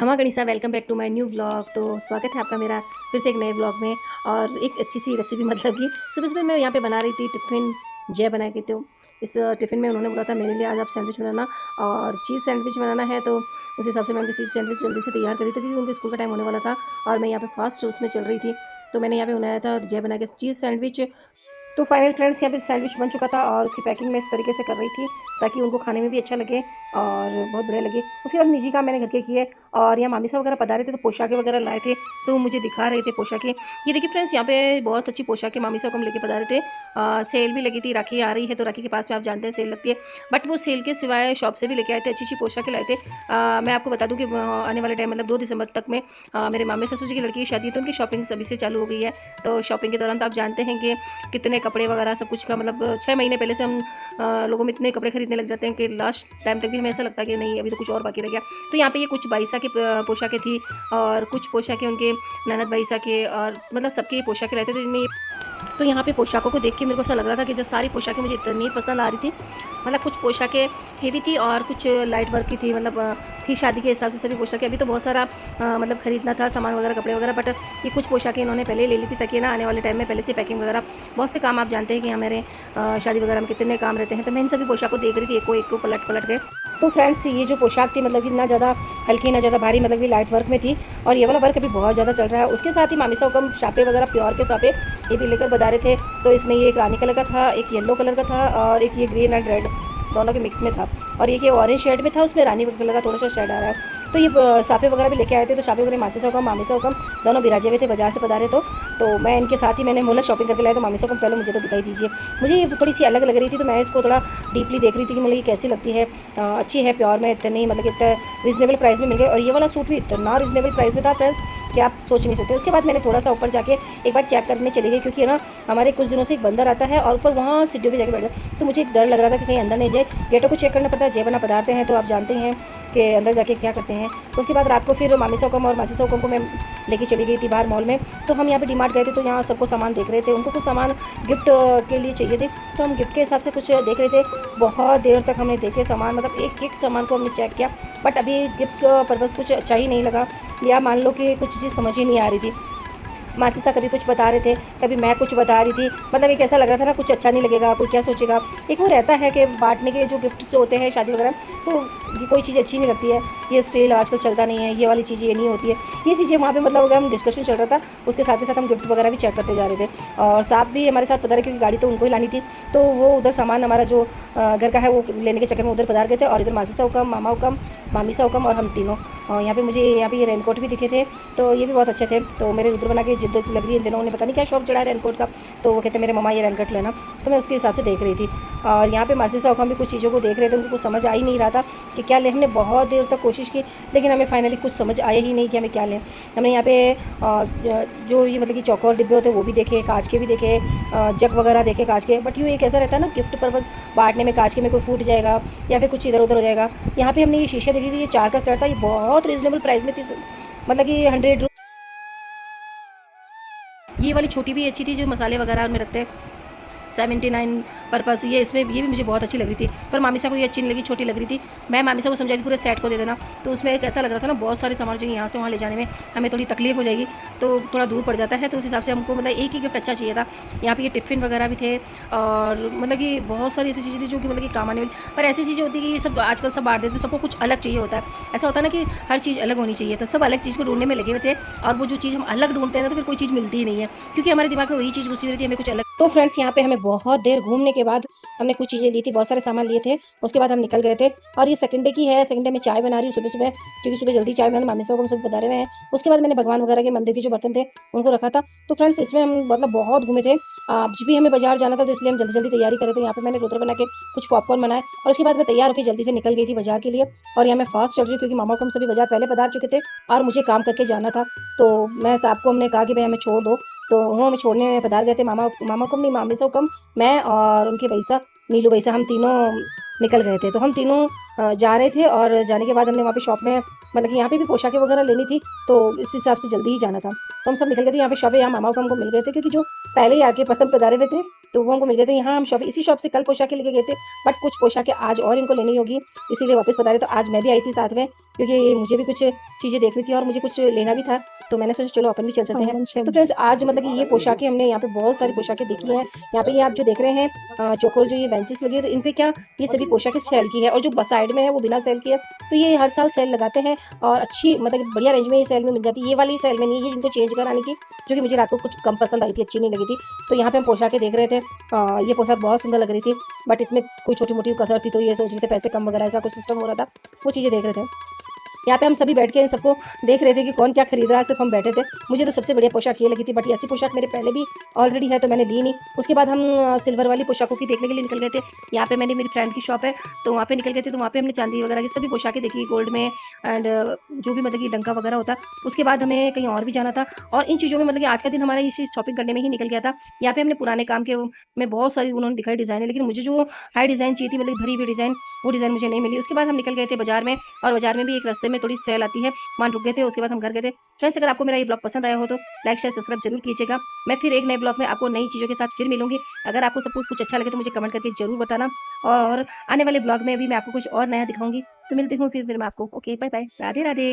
खमा गणिसा, welcome back to my new vlog. तो स्वागत है आपका मेरा फिर से एक नए व्लॉग में और एक अच्छी सी रेसिपी। मतलब कि सुबह सुबह मैं यहाँ पे बना रही थी टिफ़िन जय बना के। तो इस टिफ़िन में उन्होंने बोला था मेरे लिए आज आप सैंडविच बनाना और चीज़ सैंडविच बनाना है। तो उस हिसाब से मैं उनकी चीज़ सैंडविच जल्दी से तैयार करी थी क्योंकि उनके स्कूल का टाइम होने वाला था और मैं यहाँ पे फास्ट उसमें चल रही थी। तो मैंने यहाँ पे बनाया था जय बना के चीज़ सैंडविच। तो फाइनल फ्रेंड्स, यहाँ पे सैंडविच बन चुका था और उसकी पैकिंग मैं इस तरीके से कर रही थी ताकि उनको खाने में भी अच्छा लगे और बहुत बढ़िया लगे। उसके बाद निजी काम मैंने घर के किए और यहाँ मामी साहब वगैरह पधारे थे तो पोशाकें वगैरह लाए थे तो मुझे दिखा रहे थे पोशाकें। ये देखिए फ्रेंड्स, यहाँ पे बहुत अच्छी पोशाकें मामी साहब को हम लेके पधारे थे। सेल भी लगी थी, राखी आ रही है तो राखी के पास में आप जानते हैं सेल लगती है, बट वो सेल के सिवाय शॉप से भी लेके आए थे, अच्छी अच्छी पोशाकें लाए थे। मैं आपको बता दूँ कि आने वाले टाइम मतलब 2 दिसंबर तक में मेरे मामे ससुर जी की लड़की की शादी है तो उनकी शॉपिंग अभी से चालू हो गई है। तो शॉपिंग के दौरान तो आप जानते हैं कि कितने कपड़े वगैरह सब कुछ का मतलब 6 महीने पहले से हम लोगों में इतने कपड़े खरीदने लग जाते हैं कि लास्ट टाइम तक भी हमें ऐसा लगता है कि नहीं अभी तो कुछ और बाकी रह गया। तो यहाँ पे ये कुछ बाईसा की पोशाकें थी और कुछ पोशाकें उनके ननद बाईसा के और मतलब सबके पोशाकें रहते थे जिनमें। तो यहाँ पे पोशाकों को देख के मेरे को ऐसा लग रहा था कि जब सारी पोशाकें मुझे इतनी पसंद आ रही थी। मतलब कुछ पोशाकें हेवी थी और कुछ लाइट वर्क की थी, मतलब थी शादी के हिसाब से सभी पोशाकें। अभी तो बहुत सारा मतलब खरीदना था सामान वगैरह कपड़े वगैरह, बट ये कुछ पोशाकें इन्होंने पहले ले ली थी ताकि ना आने वाले टाइम में पहले से पैकिंग वगैरह बहुत से काम आप जानते हैं कि हमारे शादी वगैरह में कितने काम रहते हैं। तो मैं इन सभी पोशाकों को देख रही थी एक को पलट पलट के। तो फ्रेंड्स, ये जो पोशाक थी मतलब कि ना ज़्यादा हल्की ना ज़्यादा भारी, मतलब कि लाइट वर्क में थी और ये वाला वर्क अभी बहुत ज़्यादा चल रहा है। उसके साथ ही मामी साहब कम छापे वगैरह प्योर के छापे ये भी लेकर बता रहे थे। तो इसमें ये एक रानी कलर का था, एक येलो कलर का था और एक ये ग्रीन एंड रेड दोनों के मिक्स में था और एक ये ऑरेंज शेड में था, उसमें रानी कलर का थोड़ा सा शेड आ रहा है। तो ये साफे वगैरह भी लेके आए थे। तो साफे वगैरह मासी साहब मामी साहब दोनों बिराजे हुए थे, बाजार से पधारे। तो मैं इनके साथ ही मैंने बोला शॉपिंग करके लाया। तो मामी साहब पहले मुझे तो दिखाई दीजिए, मुझे ये थोड़ी सी अलग लग रही थी तो मैं इसको थोड़ा डीपली देख रही थी कि मतलब ये कैसी लगती है। अच्छी है, प्योर में इतनी मतलब इतना रीजनेबल प्राइस में मिल गए और ये वाला सूट भी इतना रीजनेबल प्राइस में था फ्रेंड्स कि आप सोच नहीं सकते। उसके बाद मैंने थोड़ा सा ऊपर जाके एक बार चेक करने चली गई क्योंकि ना हमारे कुछ दिनों से एक बंदर आता है और ऊपर वहाँ सीढ़ियों पे जाके बैठ जाए। तो मुझे एक डर लग रहा था कि कहीं अंदर नहीं जाए, गेटों को चेक करना पड़ता है, जय बना पधारते हैं तो आप जानते हैं कि अंदर जाके क्या करते हैं। तो उसके बाद रात को फिर मामी सौकम और मासी सौकम को मैं लेके चली गई थी बाहर मॉल में। तो हम यहाँ पे डीमार्ट गए थे तो यहाँ सबको सामान देख रहे थे, उनको कुछ सामान गिफ्ट के लिए चाहिए थे तो हम गिफ्ट के हिसाब से कुछ देख रहे थे। बहुत देर तक हमने देखे सामान, मतलब एक एक सामान को हमने चेक किया, बट अभी गिफ्ट पर्पज़ कुछ अच्छा ही नहीं लगा या मान लो कि कुछ चीज़ समझ ही नहीं आ रही थी। मासी सा कभी कुछ बता रहे थे, कभी मैं कुछ बता रही थी, मतलब एक ऐसा लग रहा था ना कुछ अच्छा नहीं लगेगा, कोई क्या सोचेगा। एक वो रहता है कि बांटने के जो गिफ्ट जो होते हैं शादी वगैरह, तो ये कोई चीज़ अच्छी नहीं लगती है, ये स्टील आजकल चलता नहीं है, ये वाली चीज़ ये नहीं होती है, ये चीज़ें वहाँ पे मतलब अगर हम डिस्कशन चल रहा था उसके साथ ही साथ हम गिफ्ट वगैरह भी चेक करते जा रहे थे। और साथ भी हमारे साथ पधारे क्योंकि गाड़ी तो उनको ही लानी थी। तो वो उधर सामान हमारा जो घर का है वो लेने के चक्कर में उधर पधार गए थे और इधर मासी सा हुकम, मामा हुकम, मामी सा हुकम और हम तीनों। यहाँ पे मुझे यहाँ पे ये रेनकोट भी दिखे थे तो ये भी बहुत अच्छे थे। तो मेरे रुद्र बना के जिद्द लग रही है इन दिनों, उन्हें पता नहीं क्या शौक चढ़ा है रेनकोट का। तो वो कहते मेरे मम्मा ये रेनकोट लेना, तो मैं उसके हिसाब से देख रही थी। और यहाँ पे मासी साहब हम भी कुछ चीज़ों को देख रहे थे, उनको कुछ समझ आ ही नहीं रहा था कि क्या लें। हमने बहुत देर तक कोशिश की लेकिन हमें फाइनली कुछ समझ आया ही नहीं कि हमें क्या लें। हमने यहाँ पे जो ये मतलब कि चौकोर डिब्बे होते हैं वो भी देखे, कांच के भी देखे, जग वगैरह देखे कांच के, बट यूँ एक ऐसा रहता है ना गिफ्ट पर्पज़ बांटने में कांच के में कोई फूट जाएगा या फिर कुछ इधर उधर हो जाएगा। यहाँ पे हमने ये शीशा देखी थी, ये 4 का सेट था, ये बहुत रीजनेबल प्राइस में थी, मतलब कि 100। ये वाली छोटी भी अच्छी थी जो मसाले वगैरह में रखते हैं, 79 पर्पस। ये इसमें ये भी मुझे बहुत अच्छी लग रही थी, पर मामी साहब को ये अच्छी नहीं लगी, छोटी लग रही थी। मैं मामी साहब को समझाई थी पूरे सेट को दे देना, तो उसमें एक ऐसा लग रहा था ना बहुत सारे सामान चाहिए, यहाँ से वहाँ ले जाने में हमें थोड़ी तकलीफ हो जाएगी, तो थोड़ा दूर पड़ जाता है। तो उस हिसाब से हमको मतलब एक ही गिफ्ट अच्छा चाहिए था। यहाँ पे ये टिफ़िन वगैरह भी थे और मतलब कि बहुत सारी ऐसी चीज़ें थी जो कि मतलब कि काम आने वाली, पर ऐसी चीज़ें होती है कि ये सब आजकल सब बांट देते हैं, सबको कुछ अलग चाहिए होता है। ऐसा होता है ना कि हर चीज़ अलग होनी चाहिए, तो सब अलग चीज़ को ढूंढने में लगे हुए थे और वो जो चीज़ हम अलग ढूंढते हैं ना तो फिर कोई चीज़ मिलती ही नहीं है क्योंकि हमारे दिमाग में वही चीज़ घुसी हुई थी, हमें कुछ अलग। तो फ्रेंड्स, यहाँ पे हमें बहुत देर घूमने के बाद हमने कुछ चीज़ें ली थी, बहुत सारे सामान लिए थे, उसके बाद हम निकल गए थे। और ये सेकंड डे की है, सेकंड डे में चाय बना रही हूँ सुबह सुबह क्योंकि सुबह जल्दी चाय बनाने मामी साहब को हम सब बता रहे हैं। उसके बाद मैंने भगवान वगैरह के मंदिर के जो बर्तन थे उनको रखा था। तो फ्रेंड्स, इसमें हम मतलब बहुत घूमे थे। आज भी हमें बाजार जाना था तो इसलिए हम जल्दी जल्दी तैयारी कर रहे थे। यहाँ पे मैंने रुद्र बना के कुछ पॉपकॉर्न बनाए और उसके बाद मैं तैयार होकर जल्दी से निकल गई थी बाजार के लिए। और यहाँ मैं फास्ट चल रही हूँ क्योंकि मामा को हम सभी बाजार पहले पधार चुके थे और मुझे काम करके जाना था। तो मैं साहब को हमने कहा कि भाई हमें छोड़ दो, तो वो हमें छोड़ने पधार गए थे। मामा को नहीं, मामी से कम, मैं और उनके भैसा नीलू भैसा, हम तीनों निकल गए थे। तो हम तीनों जा रहे थे और जाने के बाद हमने वहाँ पे शॉप में मतलब कि यहाँ पे भी पोशाकें वगैरह लेनी थी तो इस हिसाब से जल्दी ही जाना था। तो हम सब निकल गए थे। यहाँ पे शॉप है, यहाँ मामा को हमको मिल गए थे क्योंकि जो पहले ही आके पसंद पधारे हुए थे, तो वो हमको मिल गए थे। यहाँ हम इसी शॉप से कल पोशाकें लेके गए थे, बट कुछ पोशाकें आज और इनको लेनी होगी, इसीलिए वापस पधारे। तो आज मैं भी आई थी साथ में, क्योंकि मुझे भी कुछ चीज़ें देखनी थी और मुझे कुछ लेना भी था, तो मैंने सोचा चलो अपन भी चल चलते हैं। तो फ्रेंड्स, आज मतलब कि ये पोशाकें हमने यहाँ पे बहुत सारी पोशाकें देखी हैं। यहाँ पे ये आप जो देख रहे हैं चौकोर जो ये बेंचेस लगे हैं, तो इन पे क्या ये सभी पोशाकें सेल की है, और जो साइड में है वो बिना सेल की है। तो ये हर साल सेल लगाते हैं और अच्छी मतलब बढ़िया रेंज में ये सेल में मिल जाती है। ये वाली सेल में नहीं है, इनको चेंज करानी थी, जो कि मुझे रात को कुछ कम पसंद आई थी, अच्छी नहीं लगी थी। तो यहाँ पे हम पोशाकें देख रहे थे। ये पोशाक बहुत सुंदर लग रही थी, बट इसमें कोई छोटी मोटी कसर थी, तो ये सोच रहे थे पैसे कम वगैरह ऐसा कुछ सिस्टम हो रहा था, वो चीज़ें देख रहे थे। यहाँ पे हम सभी बैठ के इन सबको देख रहे थे कि कौन क्या खरीद रहा है, सिर्फ हम बैठे थे। मुझे तो सबसे बढ़िया पोशाक ये लगी थी, बट ऐसी पोशाक मेरे पहले भी ऑलरेडी है, तो मैंने ली नहीं। उसके बाद हम सिल्वर वाली पोशाकों की देखने के लिए निकल गए थे। यहाँ पे मैंने मेरी फ्रेंड की शॉप है, तो वहाँ पे निकल गए थे। तो वहाँ पे हमने चांदी वगैरह की सभी पोशाकें देखी, गोल्ड में एंड जो भी मतलब कि डंका वगैरह होता। उसके बाद हमें कहीं और भी जाना था, और इन चीज़ों में मतलब कि आज का दिन हमारा इसी शॉपिंग करने में ही निकल गया था। यहाँ पे हमने पुराने काम के में बहुत सारी उन्होंने दिखाई डिज़ाइनें, लेकिन मुझे जो हाई डिज़ाइन चाहिए थी, मतलब भरी हुई डिज़ाइन, वो डिज़ाइन मुझे नहीं मिली। उसके बाद हम निकल गए थे बाजार में, और बाजार में भी एक रास्ते में थोड़ी सेल आती है, वहाँ रुक गए थे। उसके बाद हम घर गए थे। फ्रेंड्स, अगर आपको मेरा ये ब्लॉग पसंद आया हो तो लाइक शेयर सब्सक्राइब जरूर कीजिएगा। मैं फिर एक नए ब्लॉग में आपको नई चीज़ों के साथ फिर मिलूंगी। अगर आपको सब कुछ अच्छा लगे तो मुझे कमेंट करके जरूर बताना, और आने वाले ब्लॉग में भी मैं आपको कुछ और नया दिखाऊंगी। तो मिलती हूँ फिर मैं आपको। Okay, bye bye, Radhe Radhe.